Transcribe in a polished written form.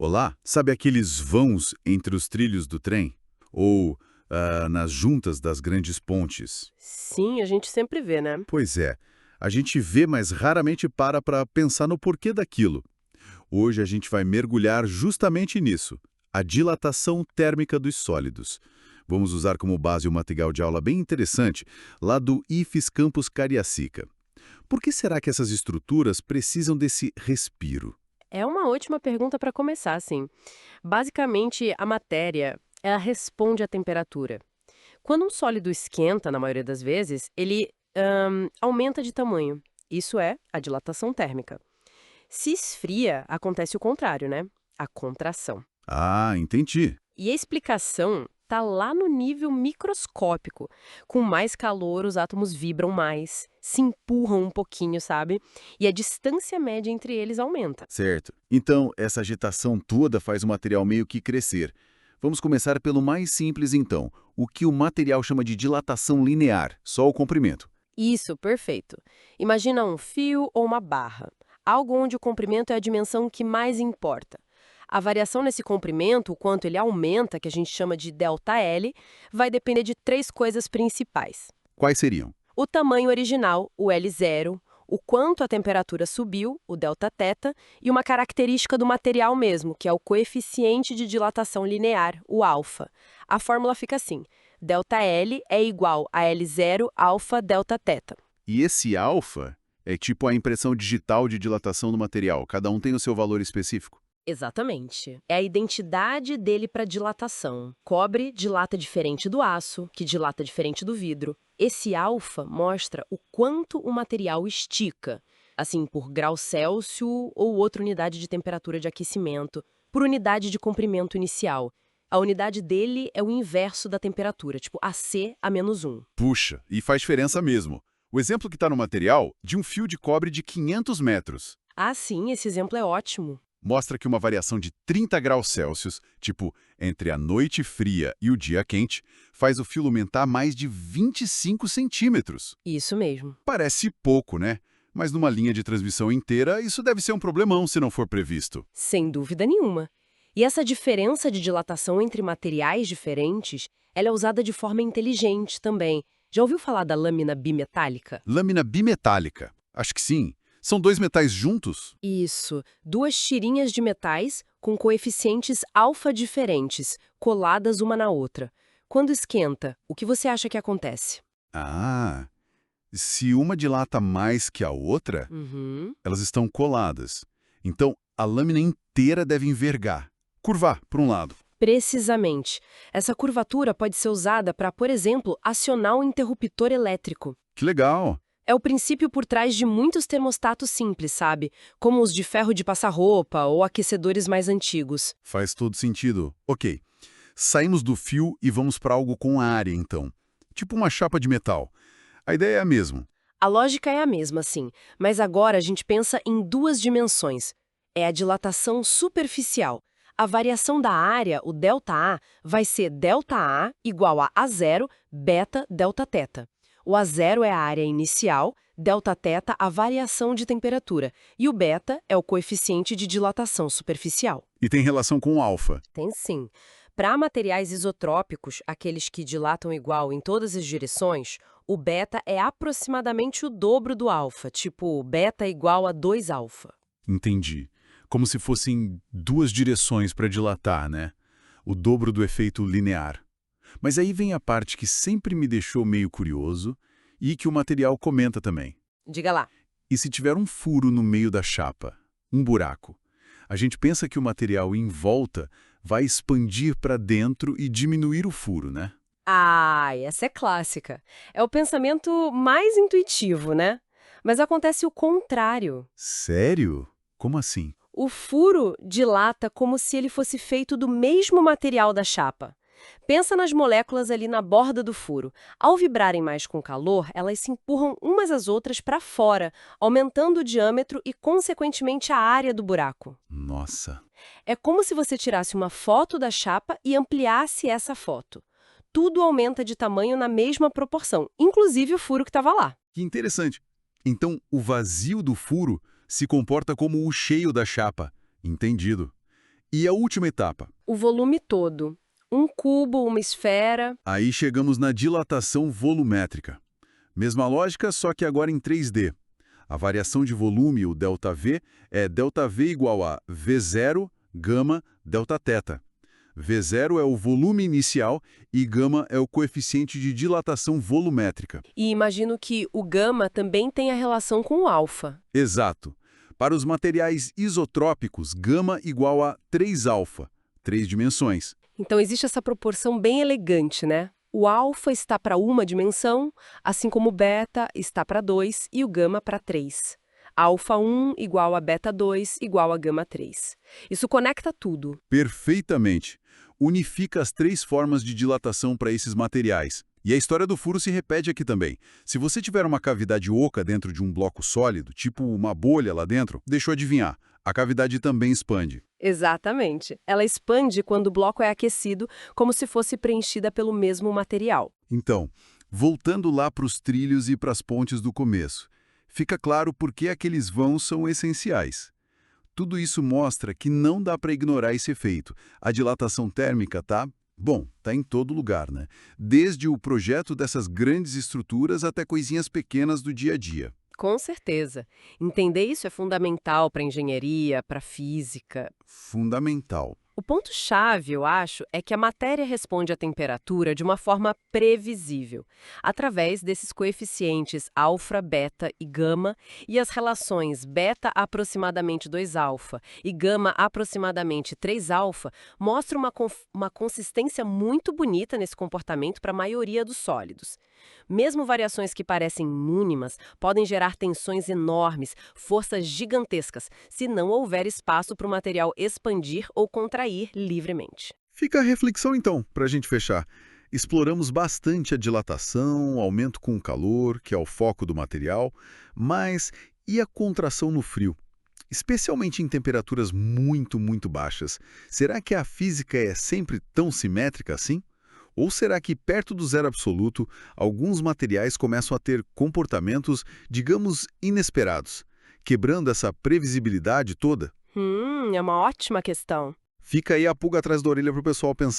Olá, sabe aqueles vãos entre os trilhos do trem? Ou nas juntas das grandes pontes? Sim, a gente sempre vê, né? Pois é, a gente vê, mas raramente para pensar no porquê daquilo. Hoje a gente vai mergulhar justamente nisso, a dilatação térmica dos sólidos. Vamos usar como base um material de aula bem interessante, lá do IFES Campus Cariacica. Por que será que essas estruturas precisam desse respiro? É uma ótima pergunta para começar, assim. Basicamente, a matéria, ela responde à temperatura. Quando um sólido esquenta, na maioria das vezes, ele aumenta de tamanho. Isso é a dilatação térmica. Se esfria, acontece o contrário, né? A contração. Ah, entendi. E a explicação está lá no nível microscópico. Com mais calor, os átomos vibram mais, se empurram um pouquinho, sabe? E a distância média entre eles aumenta. Certo. Então, essa agitação toda faz o material meio que crescer. Vamos começar pelo mais simples, então. O que o material chama de dilatação linear, só o comprimento. Isso, perfeito. Imagina um fio ou uma barra, algo onde o comprimento é a dimensão que mais importa. A variação nesse comprimento, o quanto ele aumenta, que a gente chama de ΔL, vai depender de três coisas principais. Quais seriam? O tamanho original, o L0, o quanto a temperatura subiu, o Δθ, e uma característica do material mesmo, que é o coeficiente de dilatação linear, o alfa. A fórmula fica assim: ΔL é igual a L0 alfa Δθ. E esse alfa é tipo a impressão digital de dilatação do material. Cada um tem o seu valor específico. Exatamente. É a identidade dele para dilatação. Cobre dilata diferente do aço, que dilata diferente do vidro. Esse alfa mostra o quanto o material estica, assim, por grau Celsius ou outra unidade de temperatura de aquecimento, por unidade de comprimento inicial. A unidade dele é o inverso da temperatura, tipo AC a -1. Puxa, e faz diferença mesmo. O exemplo que está no material, de um fio de cobre de 500 metros. Ah, sim, esse exemplo é ótimo. Mostra que uma variação de 30 graus Celsius, tipo entre a noite fria e o dia quente, faz o fio aumentar mais de 25 centímetros. Isso mesmo. Parece pouco, né? Mas numa linha de transmissão inteira, isso deve ser um problemão se não for previsto. Sem dúvida nenhuma. E essa diferença de dilatação entre materiais diferentes, ela é usada de forma inteligente também. Já ouviu falar da lâmina bimetálica? Lâmina bimetálica. Acho que sim. São dois metais juntos? Isso, duas tirinhas de metais com coeficientes alfa diferentes, coladas uma na outra. Quando esquenta, o que você acha que acontece? Ah, se uma dilata mais que a outra, Uhum. elas estão coladas. Então, a lâmina inteira deve envergar, curvar para um lado. Precisamente. Essa curvatura pode ser usada para, por exemplo, acionar um interruptor elétrico. Que legal! É o princípio por trás de muitos termostatos simples, sabe? Como os de ferro de passar roupa ou aquecedores mais antigos. Faz todo sentido. Ok, saímos do fio e vamos para algo com área, então. Tipo uma chapa de metal. A ideia é a mesma. A lógica é a mesma, sim, mas agora a gente pensa em duas dimensões. É a dilatação superficial. A variação da área, o ΔA, vai ser ΔA igual a A0 beta Δθ. O A0 é a área inicial, Δθ a variação de temperatura, e o beta é o coeficiente de dilatação superficial. E tem relação com o alfa. Tem sim. Para materiais isotrópicos, aqueles que dilatam igual em todas as direções, o beta é aproximadamente o dobro do alfa, tipo beta igual a 2 alfa. Entendi. Como se fossem duas direções para dilatar, né? O dobro do efeito linear. Mas aí vem a parte que sempre me deixou meio curioso e que o material comenta também. Diga lá. E se tiver um furo no meio da chapa, um buraco? A gente pensa que o material em volta vai expandir para dentro e diminuir o furo, né? Ah, essa é clássica. É o pensamento mais intuitivo, né? Mas acontece o contrário. Sério? Como assim? O furo dilata como se ele fosse feito do mesmo material da chapa. Pensa nas moléculas ali na borda do furo. Ao vibrarem mais com calor, elas se empurram umas às outras para fora, aumentando o diâmetro e, consequentemente, a área do buraco. Nossa, É como se você tirasse uma foto da chapa e ampliasse essa foto. Tudo aumenta de tamanho na mesma proporção, inclusive o furo que estava lá. que interessante. Então, o vazio do furo se comporta como o cheio da chapa. Entendido. E a última etapa? O volume todo. Um cubo, uma esfera. Aí chegamos na dilatação volumétrica. Mesma lógica, só que agora em 3D. A variação de volume, o ΔV, é ΔV igual a V0, gama, Δθ. V0 é o volume inicial e gama é o coeficiente de dilatação volumétrica. E imagino que o gama também tem a relação com o alfa. Exato. Para os materiais isotrópicos, gama igual a 3α, 3 dimensões. Então existe essa proporção bem elegante, né? O alfa está para uma dimensão, assim como o beta está para 2 e o gama para 3. Alfa 1 igual a beta 2 igual a gama 3. Isso conecta tudo. Perfeitamente. Unifica as 3 formas de dilatação para esses materiais. E a história do furo se repete aqui também. Se você tiver uma cavidade oca dentro de um bloco sólido, tipo uma bolha lá dentro, deixa eu adivinhar, a cavidade também expande. Exatamente. Ela expande quando o bloco é aquecido, como se fosse preenchida pelo mesmo material. Então, voltando lá para os trilhos e para as pontes do começo, fica claro por que aqueles vãos são essenciais. Tudo isso mostra que não dá para ignorar esse efeito. A dilatação térmica tá em todo lugar, né? Desde o projeto dessas grandes estruturas até coisinhas pequenas do dia a dia. Com certeza. Entender isso é fundamental para a engenharia, para a física. Fundamental. O ponto-chave, eu acho, é que a matéria responde à temperatura de uma forma previsível, através desses coeficientes alfa, beta e gama, e as relações beta aproximadamente 2α e gama aproximadamente 3α mostram uma consistência muito bonita nesse comportamento para a maioria dos sólidos. Mesmo variações que parecem mínimas podem gerar tensões enormes, forças gigantescas, se não houver espaço para o material expandir ou contrair livremente. Fica a reflexão então, para a gente fechar. Exploramos bastante a dilatação, o aumento com o calor, que é o foco do material, mas e a contração no frio? Especialmente em temperaturas muito, muito baixas. Será que a física é sempre tão simétrica assim? Ou será que, perto do zero absoluto, alguns materiais começam a ter comportamentos, digamos, inesperados, quebrando essa previsibilidade toda? É uma ótima questão. Fica aí a pulga atrás da orelha para o pessoal pensar.